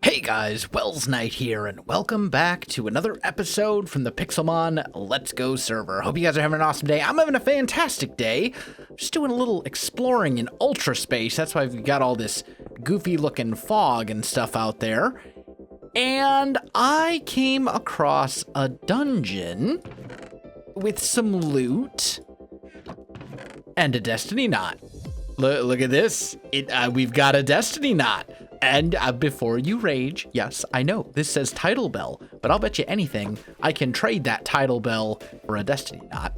Hey guys, Welsknight here, and welcome back to another episode from the Pixelmon Let's Go server. Hope you guys are having an awesome day. I'm having a fantastic day. Just doing a little exploring in ultra space. That's why we've got all this goofy looking fog and stuff out there. And I came across a dungeon with some loot and a destiny knot. Look at this. We've got a destiny knot. And before you rage, yes, I know this says title bell, but I'll bet you anything I can trade that title bell for a destiny knot.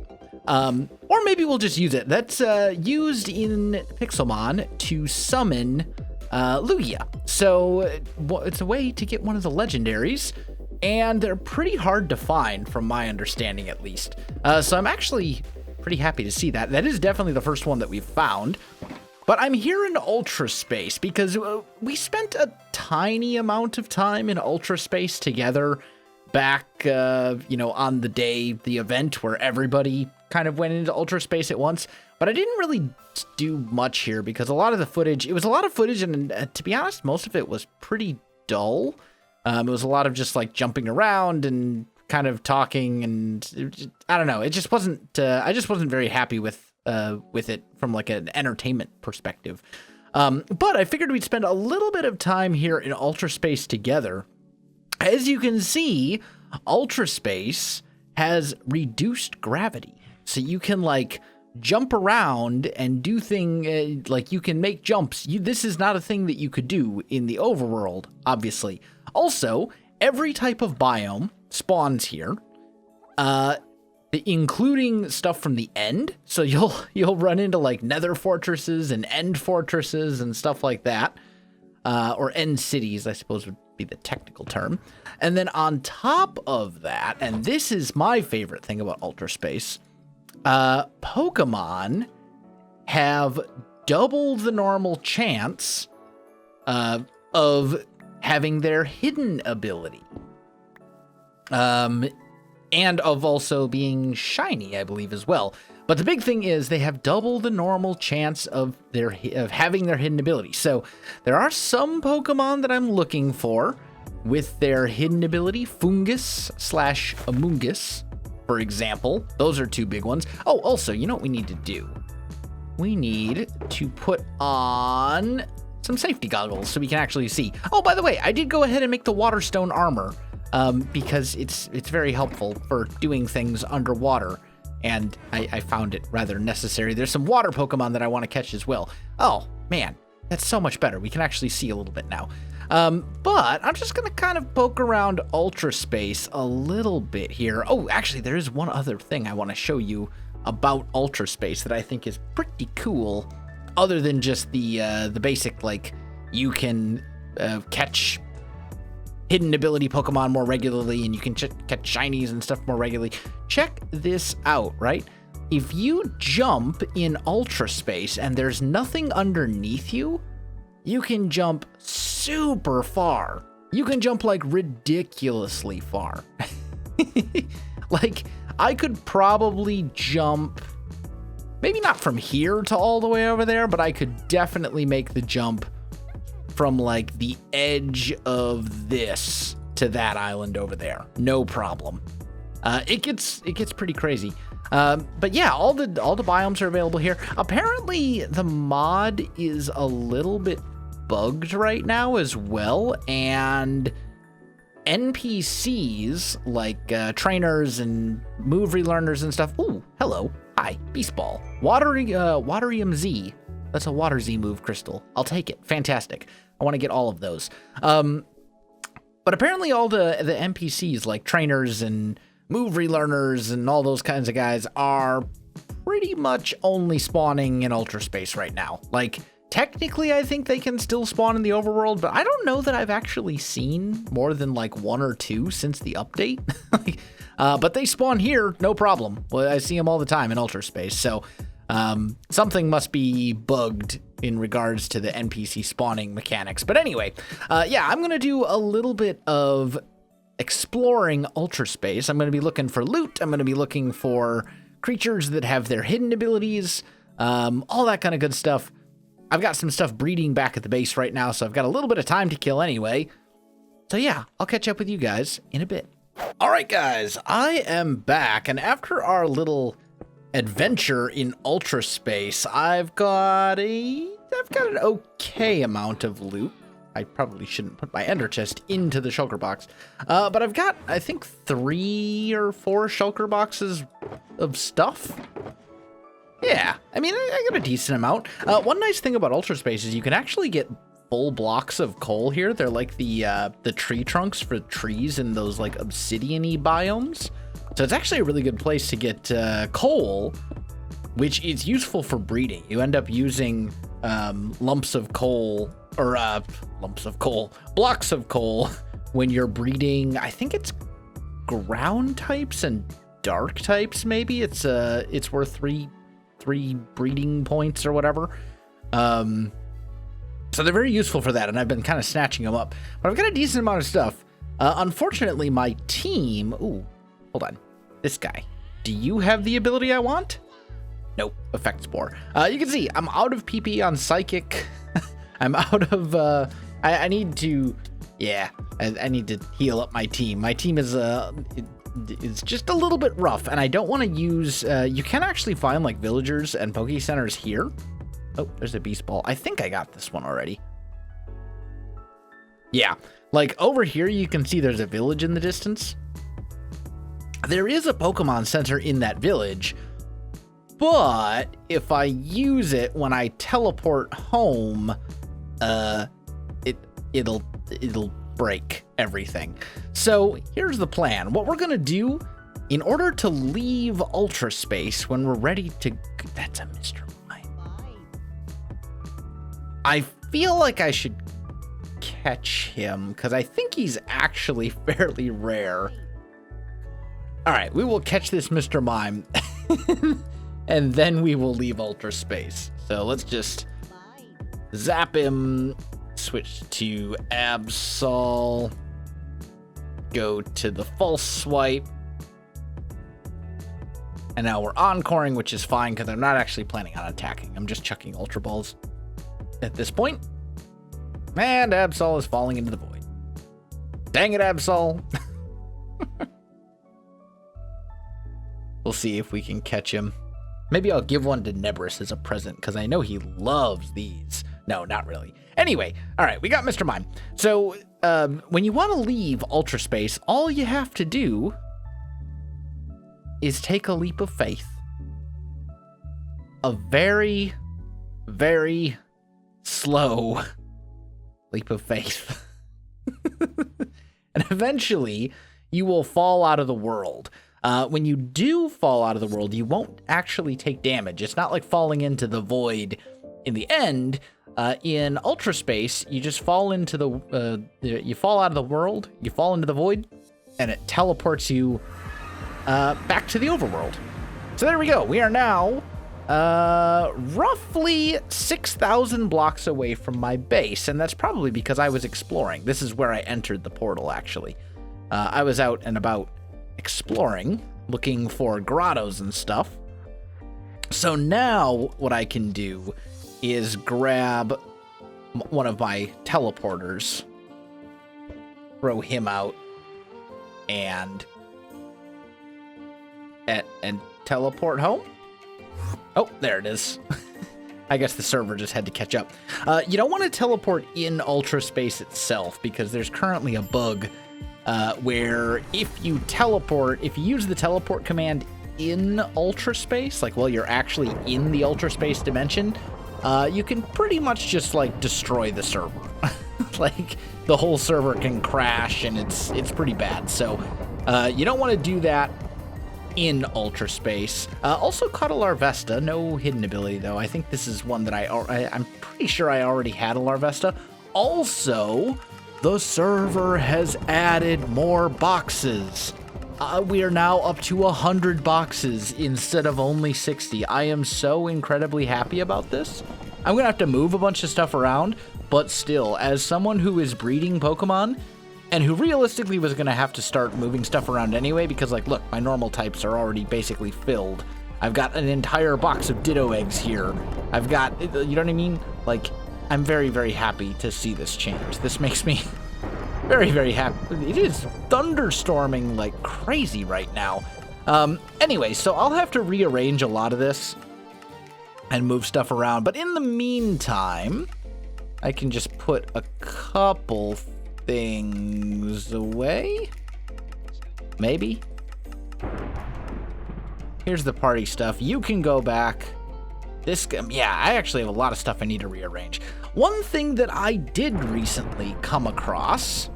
Or maybe we'll just use it. That's used in Pixelmon to summon Lugia. So it's a way to get one of the legendaries, and they're pretty hard to find from my understanding at least. So I'm actually pretty happy to see that. That is definitely the first one that we've found. But I'm here in Ultra Space because we spent a tiny amount of time in Ultra Space together back, on the day, the event where everybody kind of went into Ultra Space at once. But I didn't really do much here because a lot of the footage, it was a lot of footage, and to be honest, most of it was pretty dull. It was a lot of just like jumping around and kind of talking, and I don't know. It just wasn't, I just wasn't very happy with it from like an entertainment perspective. But I figured we'd spend a little bit of time here in Ultra Space together. As you can see, Ultra Space has reduced gravity. So you can like jump around and do like you can make jumps. This is not a thing that you could do in the overworld, obviously. Also, every type of biome spawns here. Including stuff from the end, so you'll run into like nether fortresses and end fortresses and stuff like that, or end cities, I suppose would be the technical term. And then on top of that, and this is my favorite thing about Ultra Space, Pokemon have double the normal chance of having their hidden ability. And of also being shiny, I believe, as well. But the big thing is they have double the normal chance of having their hidden ability. So there are some Pokemon that I'm looking for with their hidden ability, Fungus / Amoongus, for example. Those are two big ones. Oh, also, you know what we need to do? We need to put on some safety goggles so we can actually see. Oh, by the way, I did go ahead and make the Waterstone armor. Because it's very helpful for doing things underwater, and I found it rather necessary. There's some water Pokemon that I want to catch as well. Oh, man, that's so much better. We can actually see a little bit now. But I'm just going to kind of poke around Ultra Space a little bit here. Oh, actually, there is one other thing I want to show you about Ultra Space that I think is pretty cool, other than just the basic, like, you can catch hidden ability Pokemon more regularly, and you can catch shinies and stuff more regularly. Check this out, right? If you jump in Ultra Space and there's nothing underneath you, you can jump super far. You can jump like ridiculously far. Like, I could probably jump, maybe not from here to all the way over there, but I could definitely make the jump from like the edge of this to that island over there, no problem. It gets pretty crazy. But yeah, all the biomes are available here. Apparently the mod is a little bit bugged right now as well, and NPCs like trainers and move relearners and stuff. Ooh, hello, hi, Beast Ball, Waterium Z. That's a Water Z move crystal. I'll take it. Fantastic. I want to get all of those. But apparently all the NPCs, like trainers and move relearners and all those kinds of guys, are pretty much only spawning in Ultra Space right now. Like, technically, I think they can still spawn in the overworld, but I don't know that I've actually seen more than like one or two since the update. But they spawn here, no problem. Well, I see them all the time in Ultra Space, so something must be bugged in regards to the NPC spawning mechanics. But anyway, yeah, I'm going to do a little bit of exploring Ultra Space. I'm going to be looking for loot. I'm going to be looking for creatures that have their hidden abilities, all that kind of good stuff. I've got some stuff breeding back at the base right now, so I've got a little bit of time to kill anyway. So yeah, I'll catch up with you guys in a bit. All right, guys, I am back, and after our little adventure in Ultra Space, I've got an okay amount of loot. I probably shouldn't put my ender chest into the shulker box, but I've got, I think, 3 or 4 shulker boxes of stuff. Yeah, I mean, I got a decent amount. One nice thing about Ultra Space is you can actually get full blocks of coal here. They're like the tree trunks for trees in those like obsidian-y biomes. So it's actually a really good place to get coal, which is useful for breeding. You end up using blocks of coal when you're breeding. I think it's ground types and dark types. Maybe it's worth three breeding points or whatever. So they're very useful for that, and I've been kind of snatching them up. But I've got a decent amount of stuff. Unfortunately, my team... Ooh, hold on. This guy. Do you have the ability I want? Nope. Effect Spore. You can see, I'm out of PP on Psychic. I'm out of... I need to... Yeah, I need to heal up my team. My team is... It's just a little bit rough, and I don't want to use... you can actually find, like, villagers and Poké Centers here. Oh, there's a beast ball. I think I got this one already. Yeah, like over here you can see there's a village in the distance. There is a Pokemon Center in that village, but if I use it when I teleport home, it'll break everything. So here's the plan. What we're gonna do in order to leave Ultra Space when we're ready to... That's a Mr. I feel like I should catch him because I think he's actually fairly rare. All right, we will catch this Mr. Mime and then we will leave Ultra Space. So let's just zap him, switch to Absol, go to the false swipe. And now we're encoring, which is fine because I'm not actually planning on attacking. I'm just chucking Ultra Balls at this point. And Absol is falling into the void. Dang it, Absol. We'll see if we can catch him. Maybe I'll give one to Nebris as a present because I know he loves these. No, not really. Anyway, all right, we got Mr. Mime. So when you want to leave Ultra Space, all you have to do is take a leap of faith. A very, very slow leap of faith. And eventually you will fall out of the world. When you do fall out of the world, you won't actually take damage. It's not like falling into the void in the end. In Ultra Space, you just fall into you fall out of the world, you fall into the void, and it teleports you back to the overworld. So there we go. We are now roughly 6,000 blocks away from my base, and that's probably because I was exploring. This is where I entered the portal, actually. I was out and about exploring, looking for grottos and stuff. So now what I can do is grab one of my teleporters, throw him out, and teleport home. Oh, there it is. I guess the server just had to catch up. You don't want to teleport in Ultra Space itself because there's currently a bug where if you use the teleport command in Ultra Space, like while you're actually in the Ultra Space dimension, you can pretty much just like destroy the server. Like the whole server can crash and it's pretty bad. So you don't want to do that in Ultra Space. Also caught a Larvesta, no hidden ability though. I think this is one that I'm pretty sure I already had a Larvesta. Also, the server has added more boxes. We are now up to 100 boxes instead of only 60. I am so incredibly happy about this. I'm gonna have to move a bunch of stuff around, but still, as someone who is breeding Pokemon, and who realistically was gonna have to start moving stuff around anyway, because like, look, my normal types are already basically filled. I've got an entire box of Ditto eggs here. I've got, you know what I mean? Like, I'm very, very happy to see this change. This makes me Very, very happy. It is thunderstorming like crazy right now. Anyway, so I'll have to rearrange a lot of this and move stuff around. But in the meantime, I can just put a couple things away. Maybe. Here's the party stuff. You can go back. Yeah, I actually have a lot of stuff I need to rearrange. One thing that I did recently come across,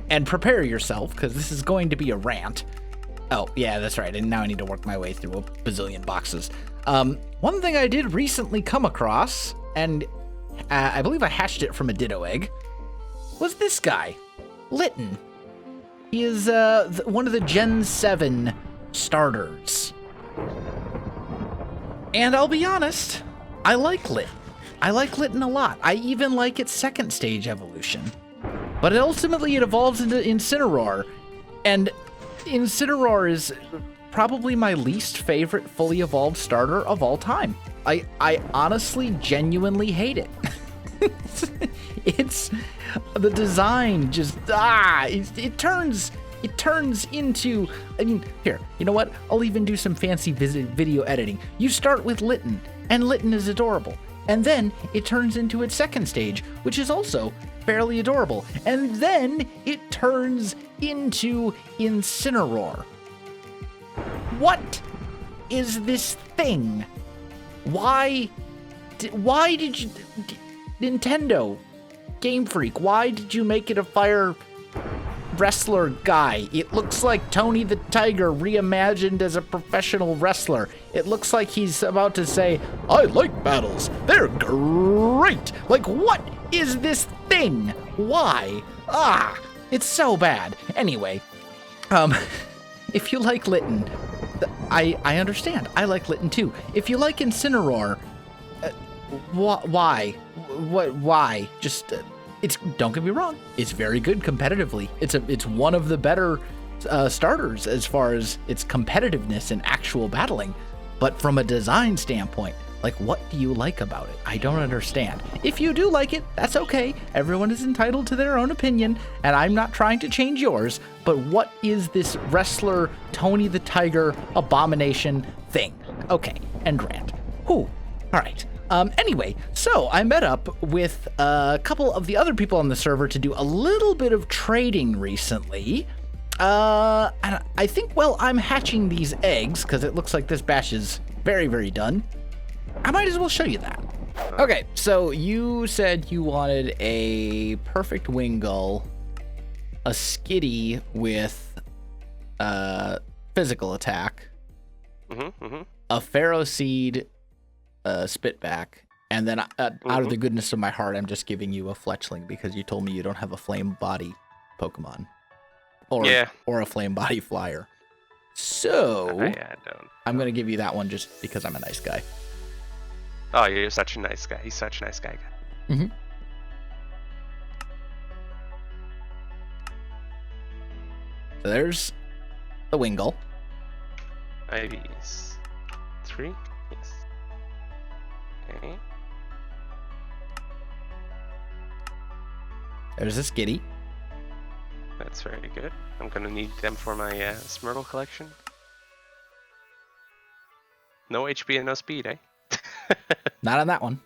and prepare yourself, because this is going to be a rant. Oh, yeah, that's right. And now I need to work my way through a bazillion boxes. One thing I did recently come across, and I believe I hatched it from a Ditto egg, was this guy, Litten. He is one of the Gen 7 starters. And I'll be honest, I like Litten. I like Litten a lot. I even like its second stage evolution. But ultimately it evolves into Incineroar. And Incineroar is probably my least favorite fully evolved starter of all time. I honestly, genuinely hate it. It's the design just, it turns into, I mean, here, you know what? I'll even do some fancy video editing. You start with Litten, and Litten is adorable. And then it turns into its second stage, which is also fairly adorable. And then it turns into Incineroar. What is this thing? Why did you, Nintendo, Game Freak, why did you make it a fire wrestler guy? It looks like Tony the Tiger reimagined as a professional wrestler. It looks like he's about to say, I like battles. They're great. Like, what is this thing? Why? It's so bad. Anyway, if you like Litten, I understand. I like Litten too. If you like Incineroar, why? Why? Just... don't get me wrong, it's very good competitively. It's one of the better starters as far as its competitiveness and actual battling. But from a design standpoint, like, what do you like about it? I don't understand. If you do like it, that's okay. Everyone is entitled to their own opinion, and I'm not trying to change yours. But what is this wrestler Tony the Tiger abomination thing? Okay, end rant. Whew. All right. Anyway, so I met up with a couple of the other people on the server to do a little bit of trading recently. And I think, well, I'm hatching these eggs because it looks like this batch is very, very done. I might as well show you that. Okay, so you said you wanted a perfect Wingull, a Skitty with physical attack, a Pharaoh Seed, Spitback, and then out of the goodness of my heart, I'm just giving you a Fletchling because you told me you don't have a Flame Body Pokemon. Or a Flame Body Flyer. So, I don't. I'm going to give you that one just because I'm a nice guy. Oh, you're such a nice guy. He's such a nice guy. Mm-hmm. So there's the Wingull. IVs. 3? Yes. Okay. There's a Skitty. That's very good. I'm gonna need them for my Smirtle collection. No HP and no speed, eh? Not on that one.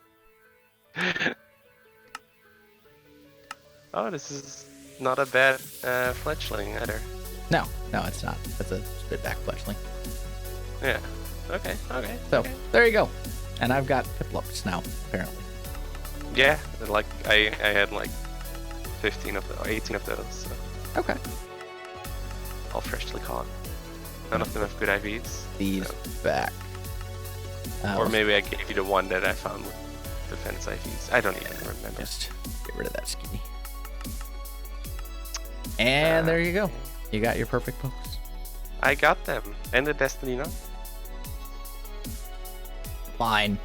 Oh, this is not a bad Fletchling either. No, it's not. That's a Spitback Fletchling. Yeah. Okay. So, there you go. And I've got Piplups now, apparently. Yeah, like I had like 15 of those, 18 of those. So. Okay. All freshly caught. None of them have good IVs. These back. Or maybe I gave you the one that I found with defense IVs. I don't even remember. Just get rid of that Skitty. And there you go. You got your perfect pokes. I got them. And the Destiny now. Fine.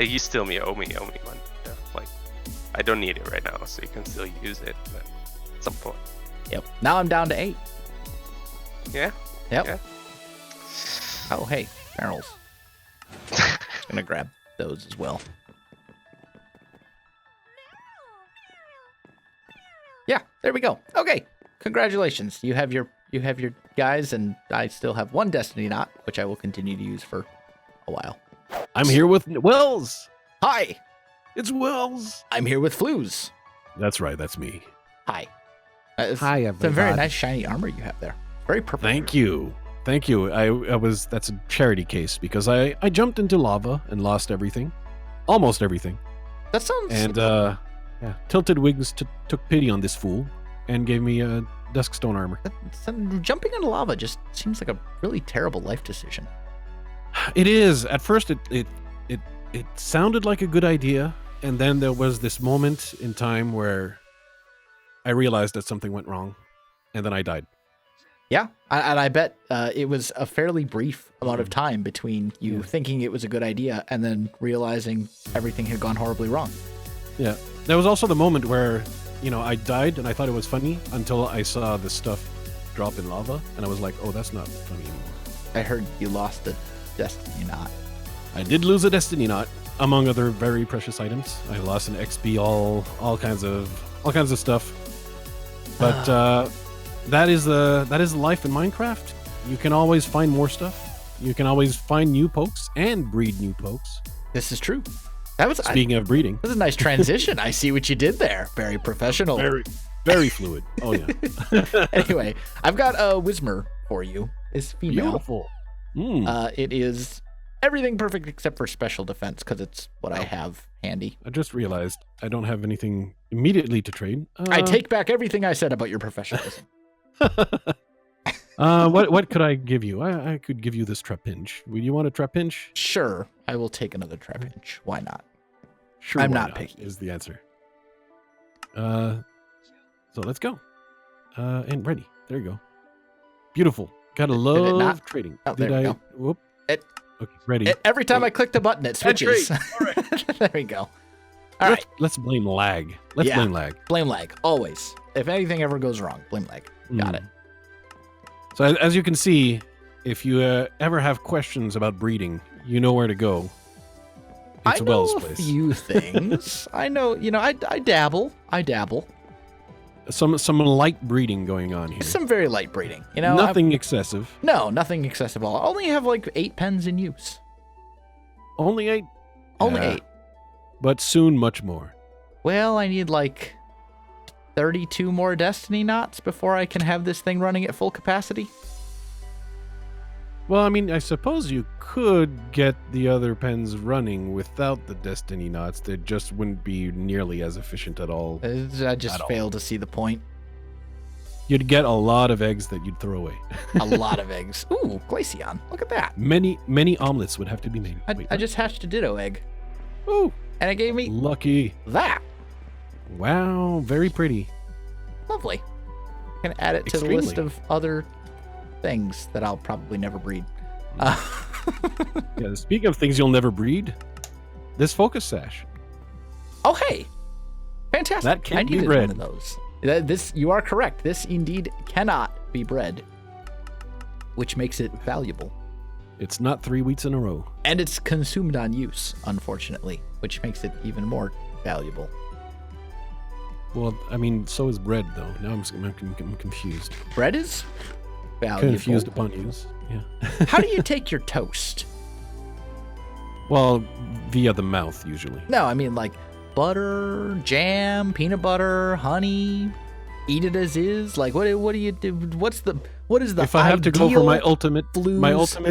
You still owe me one. Yeah, like, I don't need it right now, so you can still use it, but at some point. Yep. Now I'm down to 8. Yeah? Yep. Yeah. Oh, hey, barrels. Gonna grab those as well. Yeah, there we go. Okay, congratulations. You have your guys, and I still have one Destiny Knot, which I will continue to use for a while. I'm here with Wells. Hi, It's Wells. I'm here with Flues. That's right. That's me. Hi. Hi, It's a very everybody. nice shiny armor you have there. Very purple. Thank you. Thank you. That's a charity case because I jumped into lava and lost everything. Almost everything. That sounds. And Tilted Wings took pity on this fool and gave me a Duskstone armor. Jumping into lava just seems like a really terrible life decision. It is. At first it sounded like a good idea, and then there was this moment in time where I realized that something went wrong, and then I died. Yeah, and I bet it was a fairly brief amount of time between you thinking it was a good idea and then realizing everything had gone horribly wrong. Yeah. There was also the moment where, I died and I thought it was funny until I saw the stuff drop in lava, and I was like, oh, that's not funny anymore. I heard you lost a Destiny Knot. I did lose a Destiny Knot, among other very precious items. I lost an XP, all kinds of stuff. But that is life in Minecraft. You can always find more stuff. You can always find new pokes and breed new pokes. This is true. That was Speaking of breeding, that was a nice transition. I see what you did there. Very professional. very, very fluid. Oh yeah. Anyway, I've got a Whismer for you. It's female. Beautiful. It is everything perfect except for special defense because it's what I have handy. I just realized I don't have anything immediately to trade. I take back everything I said about your professionalism. What could I give you? I could give you this Trapinch. Would you want a Trapinch? Sure, I will take another Trapinch. Why not? Sure, I'm why not picky. Is the answer. So let's go. And ready. There you go. Beautiful. Gotta love trading. Oh, there we go. Whoop. It- Okay, ready. Every time I click the button, it switches. All right. There we go. All right. Let's blame lag. Let's blame lag. Blame lag. Always. If anything ever goes wrong, blame lag. Got it. So as you can see, if you ever have questions about breeding, you know where to go. It's I know Wells' a place. few things. I know, I dabble. Some light breeding going on here. Some very light breeding. Nothing excessive. No, nothing excessive at all. I only have like 8 pens in use. Only 8. Only Yeah. 8. But soon much more. Well, I need like 32 more Destiny Knots before I can have this thing running at full capacity. Well, I mean, I suppose you could get the other pens running without the Destiny Knots. They just wouldn't be nearly as efficient at all. I just failed to see the point. You'd get a lot of eggs that you'd throw away. A lot of eggs. Ooh, Glaceon. Look at that. Many omelets would have to be made. I just hatched a Ditto egg. Ooh, And it gave me lucky. that. Wow, very pretty. Lovely. I'm going to add it to the list of other things that I'll probably never breed. Yeah, speaking of things you'll never breed, this focus sash. Oh, hey. Fantastic. That can't I be needed bred. one of those. You are correct. This indeed cannot be bred, which makes it valuable. It's not 3 weeks in a row. And it's consumed on use, unfortunately, which makes it even more valuable. Well, I mean, so is bread, though. Now I'm confused. Bread is valuable. Confused upon use. Yeah. How do you take your toast? Well, via the mouth, usually. No, I mean like butter, jam, peanut butter, honey. Eat it as is. Like what do you do? What is the If I have to go for my ultimate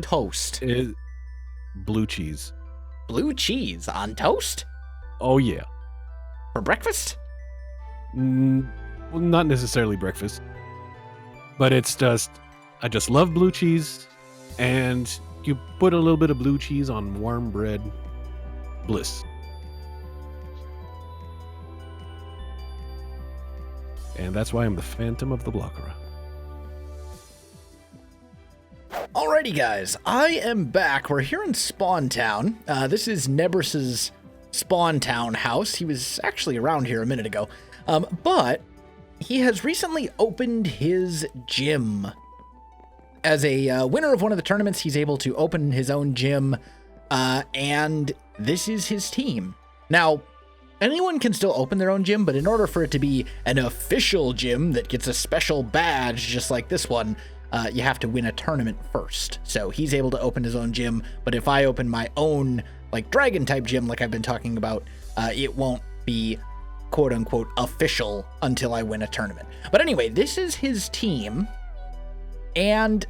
toast? is blue cheese. Blue cheese on toast Oh yeah. for breakfast? Well, not necessarily breakfast, but I just love blue cheese, and you put a little bit of blue cheese on warm bread. Bliss. And that's why I'm the Phantom of the Blockera. Alrighty, guys, I am back. We're here in Spawn Town. This is Nebrus's Spawn Town house. He was actually around here a minute ago, but he has recently opened his gym. As a winner of one of the tournaments, he's able to open his own gym, and this is his team. Now, anyone can still open their own gym, but in order for it to be an official gym that gets a special badge just like this one, you have to win a tournament first. So he's able to open his own gym, but if I open my own like dragon type gym like I've been talking about, it won't be quote unquote official until I win a tournament. But anyway, this is his team, and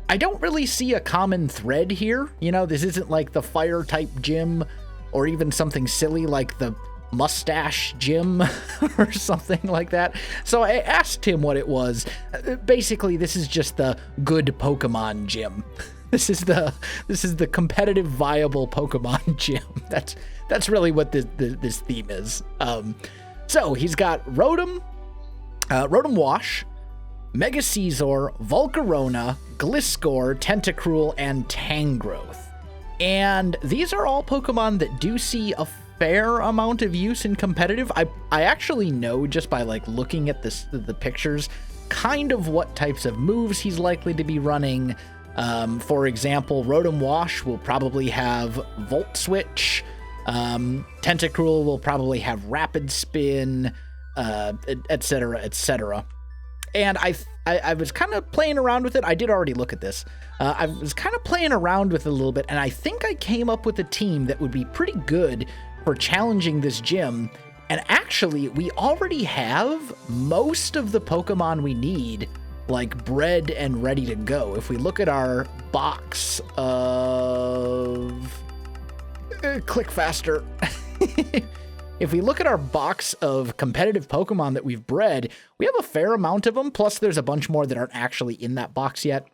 I don't really see a common thread here. You know, this isn't like the fire type gym or even something silly like the mustache gym or something like that. So I asked him what it was. Basically, this is just the good Pokemon gym. This is the competitive, viable Pokemon gym. That's really what this theme is. So he's got Rotom, Rotom Wash, Mega Caesar, Volcarona, Gliscor, Tentacruel, and Tangrowth. And these are all Pokemon that do see a fair amount of use in competitive. I actually know just by like looking at the pictures kind of what types of moves he's likely to be running. For example, Rotom Wash will probably have Volt Switch. Tentacruel will probably have Rapid Spin, etc., etc. And I was kind of playing around with it. I did already look at this. I was kind of playing around with it a little bit, and I think I came up with a team that would be pretty good for challenging this gym. And actually, we already have most of the Pokemon we need, like, bred and ready to go. If we look at our box of... click faster. If we look at our box of competitive Pokemon that we've bred, we have a fair amount of them, plus there's a bunch more that aren't actually in that box yet,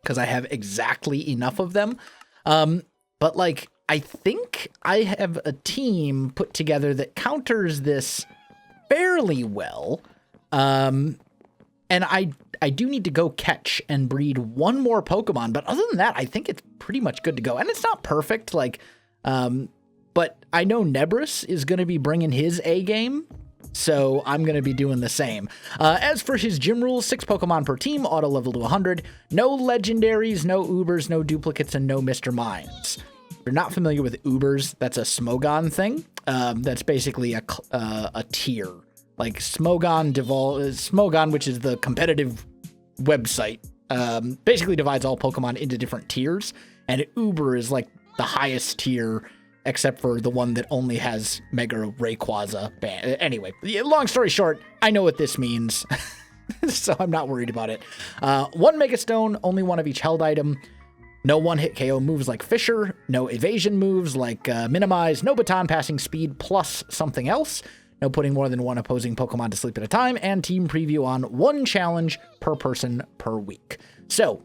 because I have exactly enough of them. But, like, I think I have a team put together that counters this fairly well. And I do need to go catch and breed one more Pokemon, but other than that, I think it's pretty much good to go. And it's not perfect, like, but I know Nebris is going to be bringing his A game, so I'm going to be doing the same. As for his gym rules, 6 Pokemon per team, auto level to 100, no legendaries, no Ubers, no duplicates, and no Mr. Mines. If you're not familiar with Ubers, that's a Smogon thing. That's basically a tier. Like Smogon, which is the competitive website, basically divides all Pokemon into different tiers, and Uber is like the highest tier, except for the one that only has Mega Rayquaza. Anyway, long story short, I know what this means, so I'm not worried about it. 1 Mega Stone, only one of each held item. No one-hit KO moves like Fisher. No evasion moves like Minimize. No baton passing speed plus something else. No putting more than one opposing Pokemon to sleep at a time. And team preview on 1 challenge per person per week. So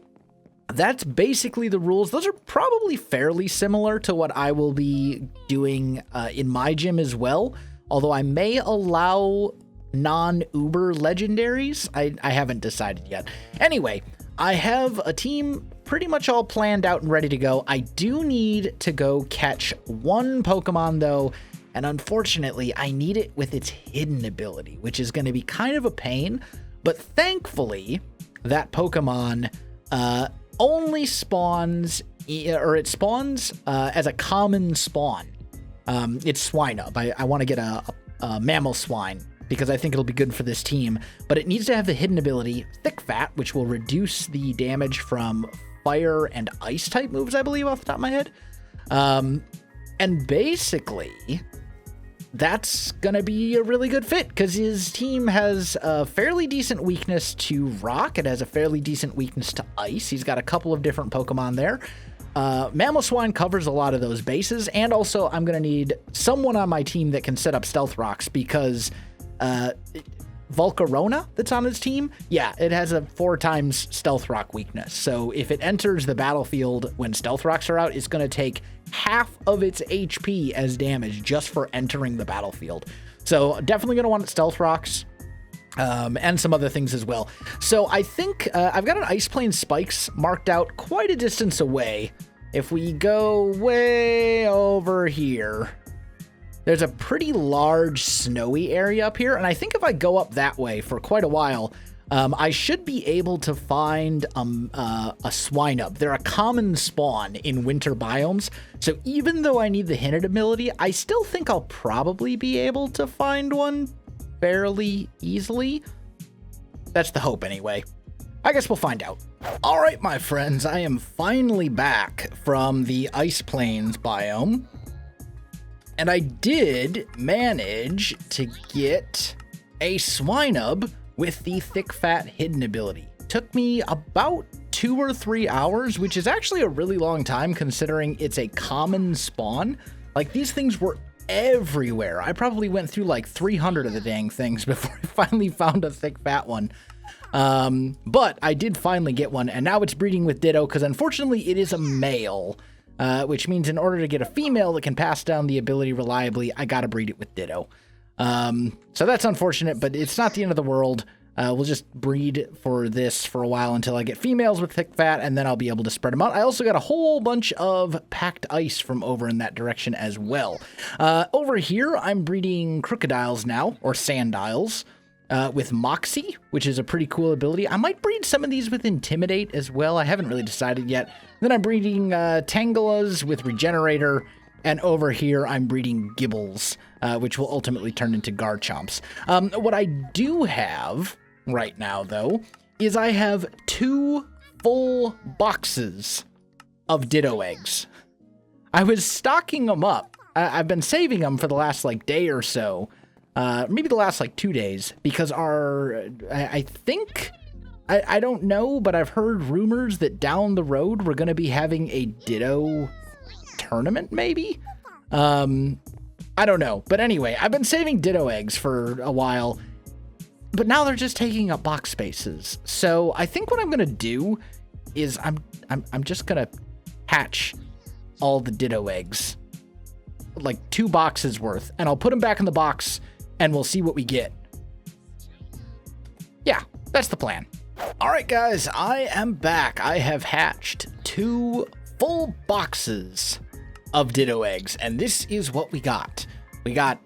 that's basically the rules. Those are probably fairly similar to what I will be doing in my gym as well, although I may allow non-Uber legendaries. I haven't decided yet. Anyway, I have a team pretty much all planned out and ready to go. I do need to go catch one Pokemon though, and unfortunately I need it with its hidden ability, which is going to be kind of a pain, but thankfully that Pokemon only spawns, or it spawns as a common spawn. It's Swinub. I want to get a Mammal Swine because I think it'll be good for this team, but it needs to have the hidden ability Thick Fat, which will reduce the damage from fire and ice type moves, I believe, off the top of my head. And basically, that's going to be a really good fit because his team has a fairly decent weakness to rock. It has a fairly decent weakness to ice. He's got a couple of different Pokemon there. Mammal Swine covers a lot of those bases, and also I'm going to need someone on my team that can set up Stealth Rocks because Volcarona that's on his team, yeah, it has a 4 times Stealth Rock weakness. So if it enters the battlefield when Stealth Rocks are out, it's going to take half of its HP as damage just for entering the battlefield. So definitely going to want Stealth Rocks. And some other things as well. So I think I've got an Ice Plane Spikes marked out quite a distance away. If we go way over here, there's a pretty large snowy area up here. And I think if I go up that way for quite a while, I should be able to find a Swinub. They're a common spawn in winter biomes, so even though I need the hinted ability, I still think I'll probably be able to find one fairly easily. That's the hope anyway. I guess we'll find out. All right, my friends, I am finally back from the Ice Plains biome, and I did manage to get a Swinub with the thick fat hidden ability. Took me about 2 or 3 hours, which is actually a really long time considering it's a common spawn. Like, these things were everywhere. I probably went through like 300 of the dang things before I finally found a thick fat one. But I did finally get one, and now it's breeding with Ditto because unfortunately it is a male, which means in order to get a female that can pass down the ability reliably, I gotta breed it with Ditto. So that's unfortunate, but it's not the end of the world. We'll just breed for this for a while until I get females with thick fat, and then I'll be able to spread them out. I also got a whole bunch of packed ice from over in that direction as well. Over here, I'm breeding crocodiles now, or sandiles, with Moxie, which is a pretty cool ability. I might breed some of these with Intimidate as well. I haven't really decided yet. Then I'm breeding Tangulas with Regenerator, and over here I'm breeding Gibbles, which will ultimately turn into Garchomps. What I do have right now, though, is I have 2 full boxes of Ditto eggs. I was stocking them up. I've been saving them for the last, like, day or so. Maybe the last, like, 2 days, because I think, I don't know, but I've heard rumors that down the road we're going to be having a Ditto tournament, maybe? I don't know. But anyway, I've been saving Ditto eggs for a while, but now they're just taking up box spaces. So I think what I'm going to do is I'm just going to hatch all the Ditto eggs, like 2 boxes worth, and I'll put them back in the box and we'll see what we get. Yeah, that's the plan. All right, guys, I am back. I have hatched 2 full boxes of Ditto eggs, and this is what we got. We got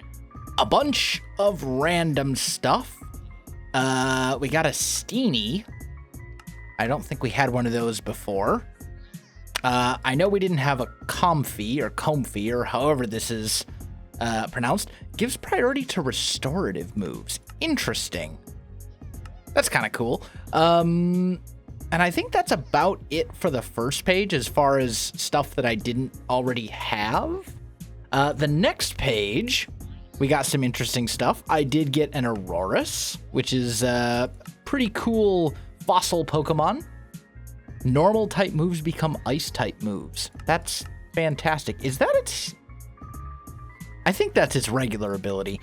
a bunch of random stuff. We got a Steenie. I don't think we had one of those before. I know we didn't have a Comfy or Comfy or however this is pronounced. Gives priority to restorative moves. Interesting. That's kind of cool. And I think that's about it for the first page as far as stuff that I didn't already have. The next page, we got some interesting stuff. I did get an Aurorus, which is a pretty cool fossil Pokemon. Normal type moves become ice type moves. That's fantastic. Is that its... I think that's its regular ability.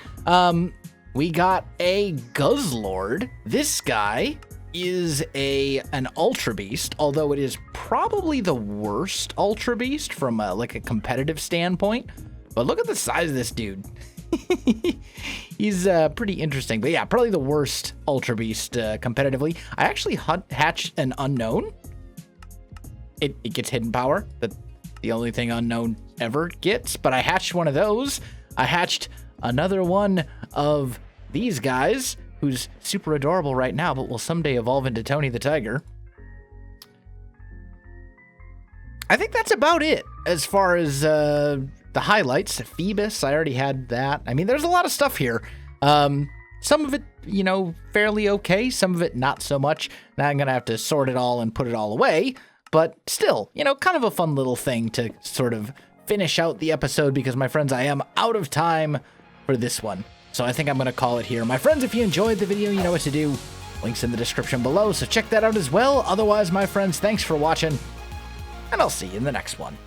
We got a Guzzlord. This guy is an Ultra Beast, although it is probably the worst Ultra Beast from like a competitive standpoint. But look at the size of this dude. He's pretty interesting. But yeah, probably the worst Ultra Beast competitively. I actually hatched an Unknown. It gets hidden power. That's the only thing Unknown ever gets. But I hatched one of those. I hatched another one of these guys, who's super adorable right now, but will someday evolve into Tony the Tiger. I think that's about it as far as the highlights. Phoebus, I already had that. I mean, there's a lot of stuff here. Some of it, you know, fairly okay. Some of it not so much. Now I'm going to have to sort it all and put it all away. But still, you know, kind of a fun little thing to sort of finish out the episode because, my friends, I am out of time for this one. So I think I'm going to call it here. My friends, if you enjoyed the video, you know what to do. Links in the description below, so check that out as well. Otherwise, my friends, thanks for watching, and I'll see you in the next one.